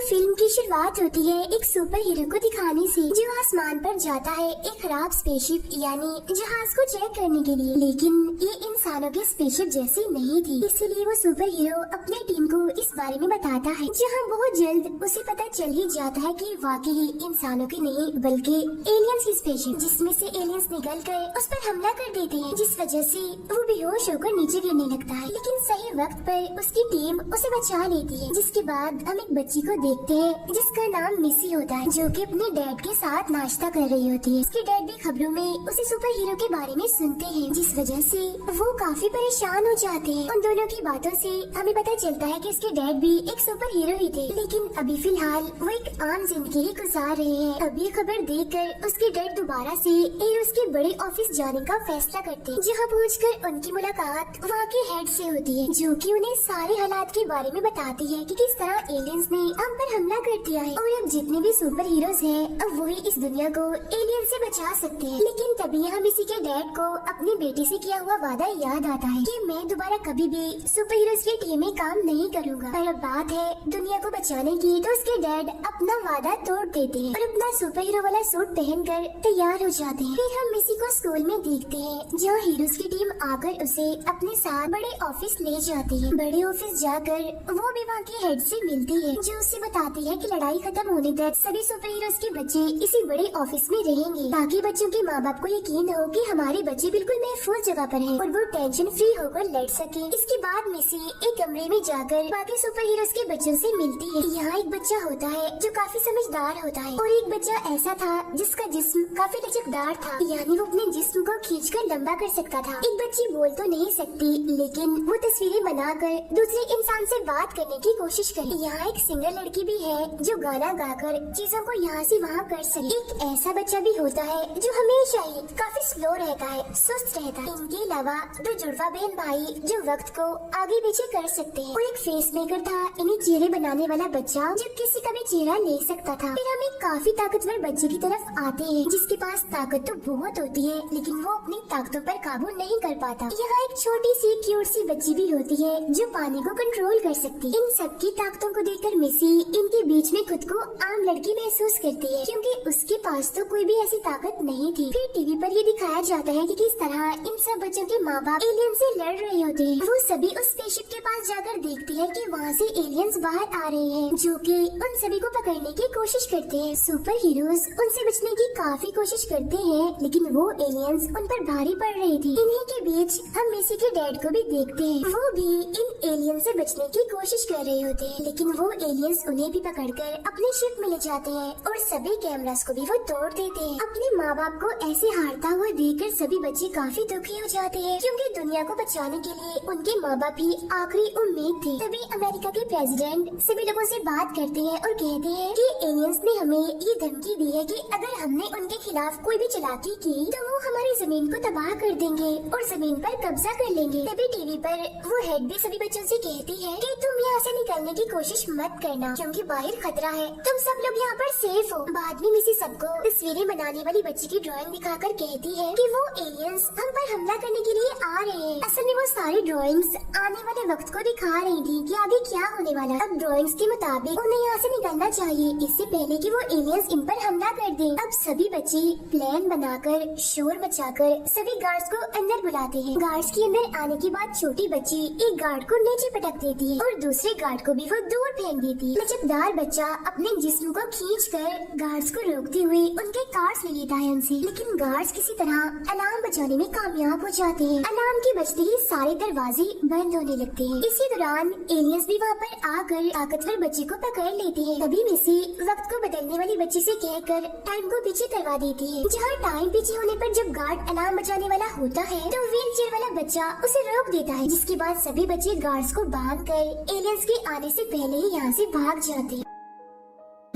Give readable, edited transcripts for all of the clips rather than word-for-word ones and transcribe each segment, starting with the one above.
Film की शुरुआत होती है एक सुपर हीरो को दिखाने से जो आसमान पर जाता है एक खराब स्पेसशिप यानी जहाज को चेक करने के लिए, लेकिन ये इंसानों के स्पेसशिप जैसी नहीं थी। इसलिए वो सुपर हीरो अपनी टीम को इस बारे में बताता है, जहाँ बहुत जल्द उसे पता चल ही जाता है कि वाकई इंसानों की नहीं बल्कि एलियंस की स्पेसशिप, जिसमें से एलियंस निकल कर उस पर हमला कर देते हैं, जिस वजह से वो बेहोश होकर नीचे गिरने लगता है। लेकिन सही वक्त पर उसकी टीम उसे बचा लेती है। जिसके बाद हम एक बच्ची को देखते हैं जिसका नाम मिसी होता है, जो कि अपने डैड के साथ नाश्ता कर रही होती है। उसके डैड भी खबरों में उसे सुपर हीरो के बारे में सुनते हैं, जिस वजह से वो काफी परेशान हो जाते हैं। उन दोनों की बातों से हमें पता चलता है कि उसके डैड भी एक सुपर हीरो ही थे, लेकिन अभी फिलहाल वो एक आम जिंदगी ही गुजार रहे हैं। अभी खबर देखकर उसके डैड दोबारा से हीरोज के बड़े ऑफिस जाने का फैसला करते हैं, जहाँ पहुंचकर उनकी मुलाकात वहाँ के हेड से होती है, जो कि उन्हें सारे हालात के बारे में बताती है कि किस तरह एलियंस ने हम पर हमला कर दिया है और अब जितने भी सुपर हीरोज हैं अब वही इस दुनिया को एलियन से बचा सकते हैं। लेकिन तभी हम इसी के डैड को अपनी बेटी से किया हुआ वादा याद आता है कि मैं दोबारा कभी भी सुपर हीरोज की टीम में काम नहीं करूँगा। पर अब बात है दुनिया को बचाने की, तो उसके डैड अपना वादा तोड़ देते हैं और अपना सुपर हीरो वाला सूट पहनकर तैयार हो जाते हैं। फिर हम मिसी को स्कूल में देखते हैं, जहाँ हीरोज की टीम आकर उसे अपने साथ बड़े ऑफिस ले जाती है। बड़े ऑफिस जाकर वो भी वहाँ के हेड से मिलती है, जो उसे बताती है कि लड़ाई खत्म होने तक सभी सुपर हीरोज के बच्चे इसी बड़े ऑफिस में रहेंगे, ताकि बच्चों के माँ बाप को यकीन हो कि हमारे बच्चे बिल्कुल महफूज जगह पर हैं और वो टेंशन फ्री होकर लड़ सके। इसके बाद मिसी एक कमरे में जाकर बाकी सुपर हीरोज के बच्चों से मिलती है। यहाँ एक बच्चा होता है जो काफी समझदार होता है और एक बच्चा ऐसा था जिसका जिस्म काफी लचकदार था, यानी वो अपने जिस्म को खींचकर लंबा कर सकता था। एक बच्ची बोल तो नहीं सकती, लेकिन वो तस्वीरें बनाकर दूसरे इंसान से बात करने की कोशिश करे। यहाँ एक सिंगर लड़की भी है जो गाना गाकर चीजों को यहाँ से वहाँ कर सके। एक ऐसा बच्चा भी होता है जो हमेशा ही काफी स्लो रहता है, सुस्त रहता है। इनके अलावा दो जुड़वा बहन भाई जो वक्त को आगे पीछे कर सकते हैं और एक फेस मेकर था, इन्हें चेहरे बनाने वाला बच्चा जो किसी का भी चेहरा ले सकता था। फिर हम एक काफी ताकतवर बच्चे की तरफ आते हैं, जिसके पास ताकत तो बहुत होती है, लेकिन वो अपनी ताकतों पर काबू नहीं कर पाता। यहाँ एक छोटी सी क्यूट सी बच्ची भी होती है जो पानी को कंट्रोल कर सकती है। इन सबकी ताकतों को देखकर मिसी इनके बीच में खुद को आम लड़की महसूस करती है, क्योंकि उसके पास तो कोई भी ऐसी ताकत नहीं थी। फिर टीवी पर ये दिखाया जाता है कि किस तरह इन सब बच्चों के माँ बाप एलियन से लड़ रहे होते हैं। वो सभी उस स्पेसशिप के पास जाकर देखती है कि वहाँ से एलियंस बाहर आ रहे हैं, जो कि उन सभी को पकड़ने की कोशिश करते हैं। सुपर हीरोज उनसे बचने की काफी कोशिश करते हैं, लेकिन वो एलियंस उन पर भारी पड़ रही थी। इन्हीं के बीच हम मिसी के डैड को भी देखते हैं, वो भी इन एलियन से बचने की कोशिश कर रहे होते हैं, लेकिन वो एलियंस उन्हें भी पकड़कर अपने शिप में ले जाते हैं और सभी कैमरास को भी वो तोड़ देते हैं। अपने माँ बाप को ऐसे हारता हुआ देखकर सभी बच्चे काफी दुखी हो जाते हैं, क्योंकि दुनिया को बचाने के लिए उनके माँ बाप ही आखिरी उम्मीद थे। तभी अमेरिका के प्रेसिडेंट सभी लोगों से बात करते हैं और कहते हैं कि एलियंस ने हमें ये धमकी दी है कि अगर हमने उनके खिलाफ कोई भी चालाकी की तो वो हमारी जमीन को तबाह कर देंगे और जमीन पर कब्जा कर लेंगे। तभी टीवी पर वो हेड भी सभी बच्चों से कहती है कि तुम यहाँ से निकलने की कोशिश मत करना, क्योंकि बाहर खतरा है, तुम सब लोग यहाँ पर सेफ हो। बाद में मिसी सबको तस्वीरें बनाने वाली बच्ची की ड्राइंग दिखाकर कहती है कि वो एलियंस हम पर हमला करने के लिए आ रहे हैं। असल में वो सारी ड्राइंग्स आने वाले वक्त को दिखा रही थी कि आगे क्या होने वाला है। अब ड्राइंग्स के मुताबिक उन्हें यहाँ से निकलना चाहिए, इससे पहले कि वो एलियंस इन पर हमला कर दें। अब सभी बच्चे प्लान बनाकर शोर मचाकर सभी गार्ड्स को अंदर बुलाते हैं। गार्ड्स के अंदर आने के बाद छोटी बच्ची एक गार्ड को नीचे पटक देती है और दूसरे गार्ड को भी वो दूर फेंक देती है। लचकदार बच्चा अपने जिस्म को खींचकर गार्ड्स को रोकते हुए उनके कार्ड्स ले लेता है उनसे, लेकिन गार्ड्स किसी तरह अलार्म बजाने में कामयाब हो जाते हैं। अलार्म के बजते ही सारे दरवाजे बंद होने लगते हैं। इसी दौरान एलियंस भी वहाँ पर आकर ताकतवर बच्चे को पकड़ लेते हैं। तभी मिसी वक्त को बदलने वाली बच्ची से कहकर टाइम को पीछे करवा देती है। जहाँ टाइम पीछे होने पर जब गार्ड अलार्म बजाने वाला होता है तो व्हील चेयर वाला बच्चा उसे रोक देता है, जिसके बाद सभी बच्चे गार्ड्स को बांध कर एलियंस के आने से पहले ही यहाँ से भाग जाते हैं।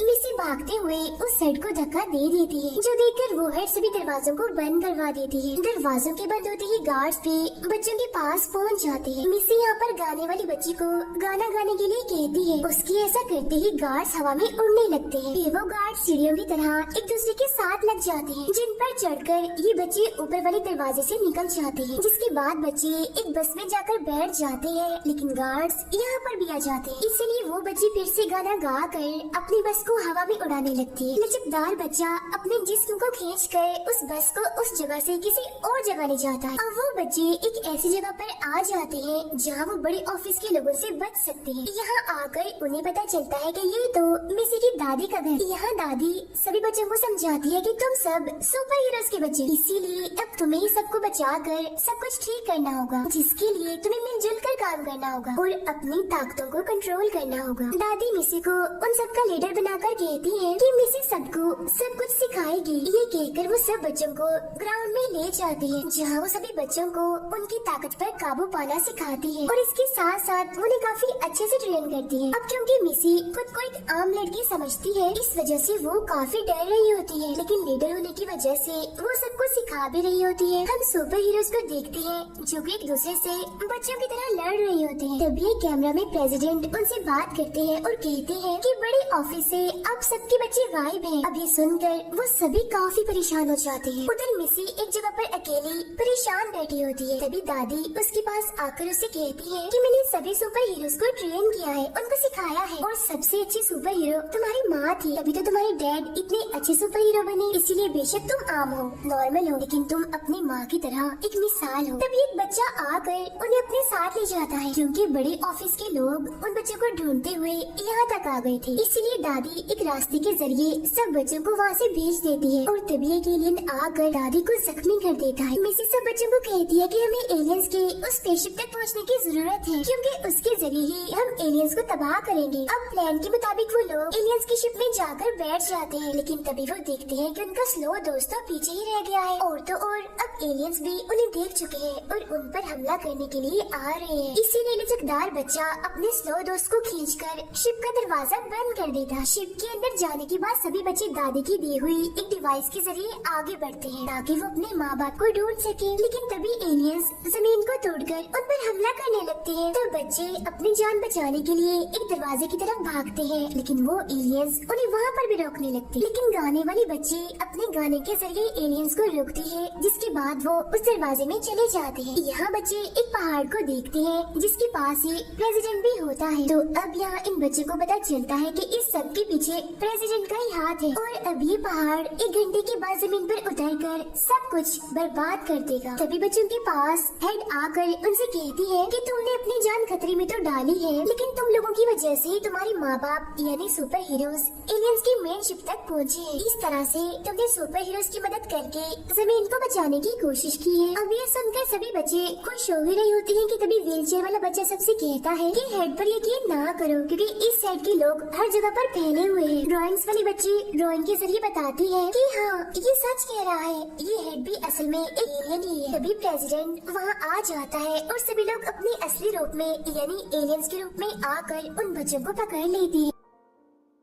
मिसी भागते हुए उस हेड को धक्का दे देती है, जो देखकर वो हेड सभी दरवाजों को बंद करवा देती है। दरवाजों के बंद होते ही गार्ड्स भी बच्चों के पास पहुंच जाते हैं। मिसी यहाँ पर गाने वाली बच्ची को गाना गाने के लिए कहती है। उसकी ऐसा करते ही गार्ड्स हवा में उड़ने लगते हैं। फिर वो गार्ड्स सीढ़ियों की तरह एक दूसरे के साथ लग जाते हैं, जिन पर चढ़कर ये बच्चे ऊपर वाले दरवाजे से निकल जाते हैं। जिसके बाद बच्चे एक बस में जाकर बैठ जाते हैं, लेकिन गार्ड्स यहाँ पर भी आ जाते हैं। इसलिए वो बच्ची फिर से गाना गा कर अपनी बस को हवा में उड़ाने लगती है। लचकदार बच्चा अपने जिस्म को खींचकर उस बस को उस जगह से किसी और जगह ले जाता है। अब वो बच्चे एक ऐसी जगह पर आ जाते हैं जहाँ वो बड़े ऑफिस के लोगों से बच सकते हैं। यहाँ आकर उन्हें पता चलता है कि ये तो मिसी की दादी का घर। यहाँ दादी सभी बच्चों को समझाती है कि तुम सब सुपर हीरोज के बच्चे, इसीलिए अब तुम्हें ही सबको बचाकर सब कुछ ठीक करना होगा, जिसके लिए तुम्हें मिलजुल कर काम करना होगा और अपनी ताकतों को कंट्रोल करना होगा। दादी मिसी को उन सबका लीडर बनाकर कहती है कि मिसी सबको सब कुछ सिखाएगी। ये कहकर वो सब बच्चों को ग्राउंड में ले जाती है, जहाँ वो सभी बच्चों को उनकी ताकत पर काबू पाना सिखाती है और इसके साथ साथ उन्हें काफी अच्छे से ट्रेन करती है। अब क्योंकि मिसी खुद को एक आम लड़की समझती है, इस वजह से वो काफी डर रही होती है, लेकिन लीडर होने की वजह से वो सबको सिखा भी रही होती है। हम सुपर हीरोज को देखते हैं जो कि एक दूसरे से बच्चों की तरह लड़ रहे होते हैं। तभी कैमरा में प्रेसिडेंट उनसे बात करते हैं और कहते हैं कि बड़े ऑफिस से अब सबके बच्चे गायब हैं। अब ये सुनकर वो सभी काफी परेशान हो जाते हैं। उधर मिसी एक जगह पर अकेली परेशान बैठी होती है। तभी दादी उसके पास आकर उसे कहती है कि मैंने सभी सुपर हीरोज को ट्रेन किया है, उनको सिखाया है और सबसे अच्छी सुपर हीरो तुम्हारी माँ थी, तभी तो तुम्हारे डैड इतने अच्छे सुपर हीरो बने। इसीलिए बेशक तुम आम हो, नॉर्मल हो, लेकिन तुम अपनी माँ की तरह एक मिसाल हो। तभी एक बच्चा आकर उन्हें अपने साथ ले जाता है, क्योंकि बड़े ऑफिस के लोग उन बच्चों को ढूंढते हुए यहाँ तक आ गए थे। इसीलिए दादी एक रास्ते के जरिए सब बच्चों को वहाँ से भेज देती है और तभी एक एलियन आकर दादी को जख्मी कर देता है। मिसी सब बच्चों को कहती है कि हमें एलियंस के उस स्पेसशिप तक पहुँचने की जरूरत है, क्योंकि उसके जरिए ही हम एलियंस को तबाह करेंगे। अब प्लान के मुताबिक वो लोग एलियंस की शिप में जाकर बैठ जाते हैं, लेकिन तभी वो देखते हैं कि उनका स्लो दोस्त तो पीछे ही रह गया है और तो और अब एलियंस भी उन्हें देख चुके हैं और उन पर हमला करने के लिए आ रहे हैं। इसीलिए लचकदार बच्चा अपने स्लो दोस्त को खींचकर शिप का दरवाजा बंद कर देता। शिप के अंदर जाने के बाद सभी बच्चे दादी की दी हुई एक डिवाइस के जरिए आगे बढ़ते हैं ताकि वो अपने माँ बाप को ढूंढ सके। लेकिन तभी एलियंस जमीन को तोड़कर उन पर हमला करने लगते हैं। तो बच्चे अपनी जान बचाने के लिए एक दरवाजे की तरफ भागते हैं, लेकिन वो एलियंस उन्हें वहाँ पर भी रोकने लगते हैं। लेकिन गाने वाली बच्ची अपने गाने के जरिए एलियंस को रोकती है, जिसके बाद वो उस दरवाजे में चले जाते हैं। यहाँ बच्चे एक पहाड़ को देखते हैं जिसके पास ही प्रेसिडेंट भी होता है। तो अब यहाँ इन बच्चों को पता चलता है कि इस सब के पीछे प्रेसिडेंट का ही हाथ है और अब ये पहाड़ एक घंटे के बाद जमीन पर उतरकर सब कुछ बर्बाद कर देगा। तभी बच्चों के पास हेड आकर उनसे कहती है कि तुमने अपनी जान खतरे में तो डाली है, लेकिन तुम लोगों की वजह से तुम्हारे माँ बाप यानी सुपर हीरोज एलियंस की मेन शिप तक पहुँचे हैं। इस तरह से तुमने सुपर हीरोज की मदद करके जमीन को बचाने की कोशिश की है। अब ये सुनकर सभी बच्चे खुश हो ही रही होती हैं कि तभी व्हीलचेयर वाला बच्चा सबसे कहता है कि हेड पर यकीन ना करो, क्योंकि इस साइड के लोग हर जगह पर फैले हुए हैं। ड्राइंग्स वाली बच्ची ड्राइंग के जरिए बताती है कि हाँ ये सच कह रहा है, ये हेड भी असल में एक एलियन ही है। तभी प्रेसिडेंट वहाँ आ जाता है और सभी लोग अपने असली रूप में यानी एलियंस के रूप में आकर उन बच्चों को पकड़ लेते हैं।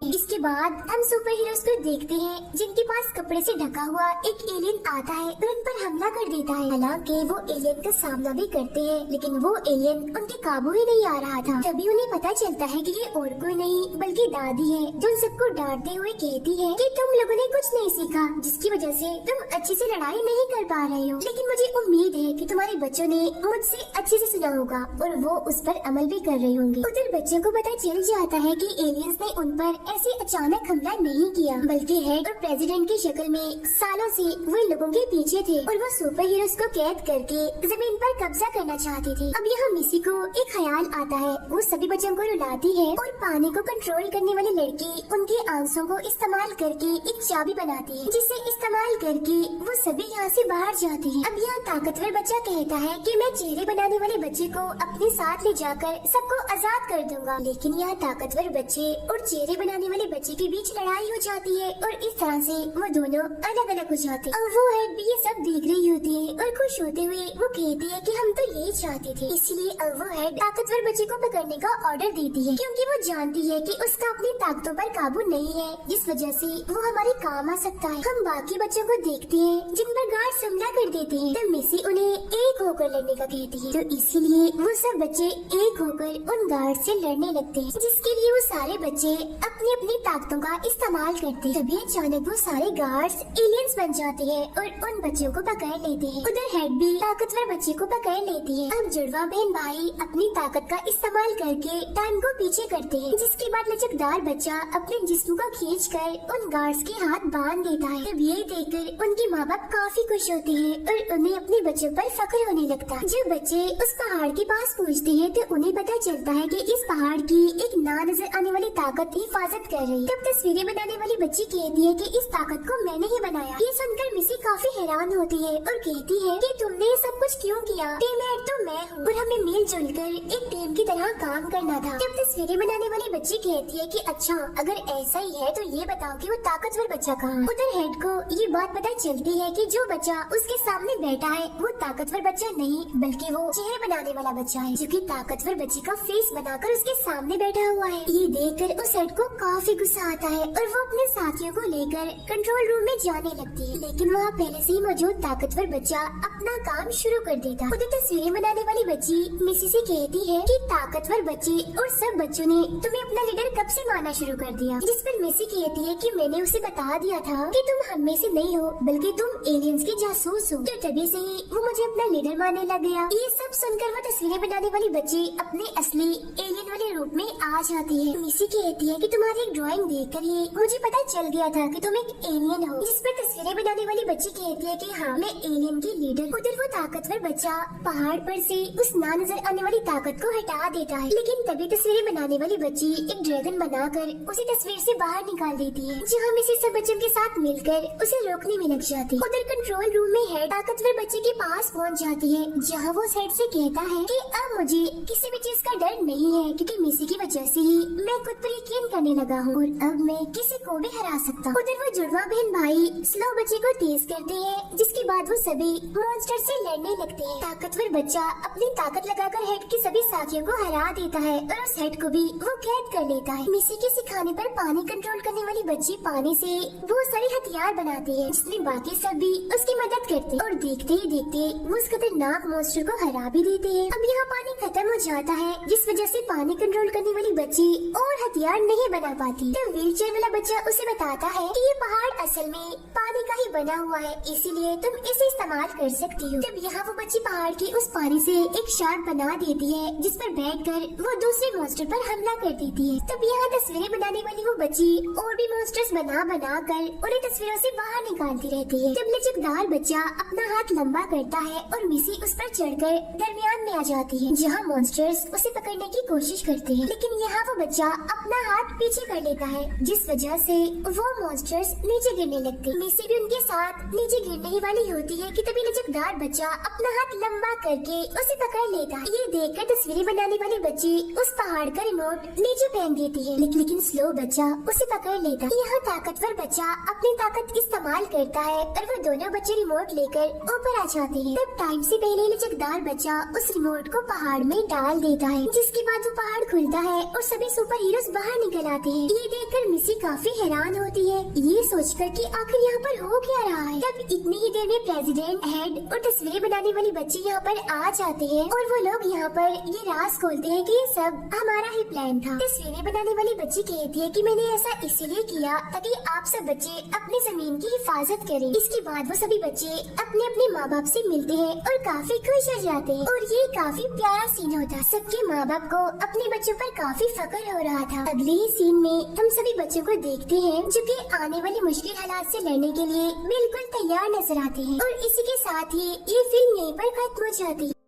इसके बाद हम सुपर हीरोज को देखते हैं जिनके पास कपड़े से ढका हुआ एक एलियन आता है और उन पर हमला कर देता है। हालांकि वो एलियन का सामना भी करते हैं, लेकिन वो एलियन उनके काबू ही नहीं आ रहा था। तभी उन्हें पता चलता है कि ये और कोई नहीं बल्कि दादी है, जो उन सबको डांटते हुए कहती है कि तुम लोगों ने कुछ नहीं सीखा, जिसकी वजह से तुम अच्छे से लड़ाई नहीं कर पा रहे हो। लेकिन मुझे उम्मीद है कि तुम्हारे बच्चों ने मुझसे अच्छे से सुना होगा और वो उस पर अमल भी कर रहे होंगे। उधर बच्चों को पता चल जाता है कि एलियंस ने उन पर ऐसे अचानक हमला नहीं किया, बल्कि हेड और प्रेसिडेंट की शक्ल में सालों से वो लोगों के पीछे थे और वो सुपर हीरोज को कैद करके जमीन पर कब्जा करना चाहते थे। अब यहाँ मिसी को एक ख्याल आता है, वो सभी बच्चों को रुलाती है और पानी को कंट्रोल करने वाली लड़की उनके आंसुओं को इस्तेमाल करके एक चाबी बनाती है, जिसे इस्तेमाल करके वो सभी यहाँ से बाहर जाते हैं। अब यहाँ ताकतवर बच्चा कहता है कि मैं चेहरे बनाने वाले बच्चे को अपने साथ ले जाकर सबको आजाद कर दूंगा, लेकिन यहाँ ताकतवर बच्चे और चेहरे बनाने वाले बच्चे के बीच लड़ाई हो जाती है और इस तरह से वो दोनों अलग अलग हो जाते हैं। और वो हेड भी ये सब देख रही होती है और खुश होते हुए वो कहती है कि हम तो यही चाहते थे। इसलिए अब वो हेड ताकतवर बच्चे को पकड़ने का ऑर्डर देती है, क्योंकि वो जानती है कि उसका अपनी ताकतों पर काबू नहीं है, जिस वजह से वो हमारे काम आ सकता है। हम बाकी बच्चों को देखते हैं जिन पर गार्ड्स हमला कर देते हैं, तो मिसी उन्हें एक होकर लड़ने का कहती है। तो इसीलिए वो सब बच्चे एक होकर उन गार्ड से लड़ने लगते हैं, जिसके लिए वो सारे बच्चे अपनी अपनी ताकतों का इस्तेमाल करते हैं। तभी अचानक वो सारे गार्ड्स एलियंस बन जाते हैं और उन बच्चों को पकड़ लेते हैं। उधर हेड भी ताकतवर बच्चे को पकड़ लेती है। अब जुड़वा बहन भाई अपनी ताकत का इस्तेमाल करके टाइम को पीछे करते हैं, जिसके बाद लचकदार बच्चा अपने जिस्म को खींचकर उन गार्ड्स के हाथ बांध देता है। तब ये देखकर उनके माँ बाप काफी खुश होते हैं और उन्हें अपने बच्चों पर फख्र होने लगता है। जब बच्चे उस पहाड़ के पास पहुँचते हैं तो उन्हें पता चलता है कि इस पहाड़ की एक ना नजर आने वाली ताकत हिफाजत कर रही है। तब तस्वीरें बनाने वाली बच्ची कहती है कि इस ताकत को मैंने ही बनाया। ये सुनकर मिसी काफी हैरान होती है और कहती है कि तुमने ये सब कुछ क्यों किया? टीम हेड तो मैं हूँ और हमें मिलजुल कर एक टीम की तरह काम करना था। जब तस्वीरें बनाने वाली बच्ची कहती है कि अच्छा अगर ऐसा ही है तो ये बताओ कि वो ताकतवर बच्चा कहाँ? उधर हेड को ये बात पता चलती है कि जो बच्चा उसके सामने बैठा है वो ताकतवर बच्चा नहीं बल्कि वो चेहरे बनाने वाला बच्चा है, जो कि ताकतवर बच्चे का फेस बनाकर उसके सामने बैठा हुआ है। ये देखकर उस हेड को काफी गुस्सा आता है और वो अपने साथियों को लेकर कंट्रोल रूम में जाने लगती है, लेकिन वहाँ पहले से ही मौजूद ताकतवर बच्चा अपना काम शुरू कर देता। उधर तस्वीरें बनाने वाली बच्ची मिसी से कहती है कि ताकतवर बच्चे और सब बच्चों ने तुम्हें अपना लीडर कब से मानना शुरू कर दिया? जिस पर मिसी कहती है कि मैंने उसे बता दिया था कि तुम हम में से नहीं हो बल्कि तुम एलियंस के जासूस हो, तो तभी से ही वो मुझे अपना लीडर मानने लग गया। ये सब सुनकर वो तस्वीरें बनाने वाली बच्ची अपने असली एलियन वाले रूप में आ जाती है। मिसी कहती है कि तुम्हारी एक ड्राइंग देखकर ही मुझे पता चल गया था कि तुम एक एलियन हो। जिस पर तस्वीरें बनाने वाली बच्ची कहती है कि हाँ मैं एलियन की लीडर। उधर वो ताकतवर बच्चा पहाड़ पर से उस ना नजर आने वाली ताकत को हटा देता है, लेकिन तभी तस्वीरें बनाने वाली बच्ची एक ड्रैगन बनाकर उसे तस्वीर से बाहर निकाल देती है, जहाँ मिसी सब बच्चों के साथ मिलकर उसे रोकने में लग जाती है। उधर कंट्रोल रूम में हेड ताकतवर बच्चे के पास पहुँच जाती है, जहाँ वो हेड से कहता है कि अब मुझे किसी भी चीज का डर नहीं है, क्योंकि मिसी की वजह से ही मैं खुद पर यकीन करने लगा हूँ और अब मैं किसी को भी हरा सकता हूँ। उधर वो जुड़वा बहन भाई स्लो बच्चे को तेज करते हैं, जिसके बाद वो सभी मॉन्स्टर से लड़ने लगते हैं। ताकतवर बच्चा अपनी ताकत लगाकर हेड के सभी साथियों को हरा देता है और उस हेड को भी वो कैद कर लेता है। मिसी के सिखाने पर पानी कंट्रोल करने वाली बच्ची पानी से बहुत सारे हथियार बनाती है, जिसमें बाकी सब भी उसकी मदद करते हैं और देखते ही देखते वो उस खतरनाक मॉन्स्टर को हरा भी देते हैं। अब यहाँ पानी खत्म हो जाता है, जिस वजह से पानी कंट्रोल करने वाली बच्ची और हथियार नहीं बना पाती। तो व्हील चेयर वाला बच्चा उसे बताता है कि ये पहाड़ असल में पानी का ही बना हुआ है, इसीलिए तुम इसे इस्तेमाल कर सकती हो। तब यहाँ वो बच्ची पहाड़ के उस पानी से एक शार्ट बना देती है, जिस पर बैठकर वो दूसरे मॉन्स्टर पर हमला कर देती है। तब यहाँ तस्वीरें बनाने वाली वो बच्ची और भी मॉन्स्टर्स बना कर उन्हें तस्वीरों से बाहर निकालती रहती है। जब लचकदार बच्चा अपना हाथ लंबा करता है और मिसी उस पर चढ़कर दरमियान में आ जाती है, जहाँ मॉन्स्टर्स उसे पकड़ने की कोशिश करते हैं, लेकिन यहाँ वो बच्चा अपना हाथ पीछे कर लेता है, जिस वजह से वो मॉन्स्टर्स नीचे गिरने लगते हैं। मिसी भी उनके साथ नीचे गिरने ही वाली होती है कि तभी लचकदार बच्चा अपना हाथ लंबा करके उसे पकड़ लेता है। ये देखकर तस्वीरें बनाने वाली बच्ची उस पहाड़ का रिमोट नीचे फेंक देती है, लेकिन स्लो बच्चा उसे पकड़ लेता है। यहाँ ताकतवर बच्चा अपनी ताकत इस्तेमाल करता है और वो दोनों बच्चे रिमोट लेकर ऊपर आ जाते हैं। तब टाइम से पहले लचकदार बच्चा उस रिमोट को पहाड़ में डाल देता है, जिसके बाद वो पहाड़ खुलता है और सभी सुपर हीरोज बाहर निकल आते हैं। ये देखकर मिसी काफी हैरान होती है, ये सोचकर कि आखिर यहाँ पर हो क्या रहा है। तब इतनी ही देर में प्रेसिडेंट, हेड और तस्वीरें बनाने वाली बच्ची यहाँ पर आ जाते हैं और वो लोग यहाँ पर ये राज खोलते हैं कि ये सब हमारा ही प्लान था। तस्वीरें बनाने वाली बच्ची कहती है कि मैंने ऐसा इसलिए किया ताकि आप सब बच्चे अपनी जमीन की हिफाजत करें। इसके बाद वो सभी बच्चे अपने अपने माँ बाप से मिलते हैं और काफी खुश हो जाते हैं और ये काफी प्यारा सीन होता है। सबके माँ बाप को अपने बच्चों पर काफी फख्र हो रहा था। अगले ही सीन में हम सभी बच्चों को देखते हैं जो कि आने वाली मुश्किल हालात से लड़ने के लिए बिल्कुल तैयार नजर आते हैं और इसी के साथ ही ये फिल्म यहीं पर खत्म हो जाती है।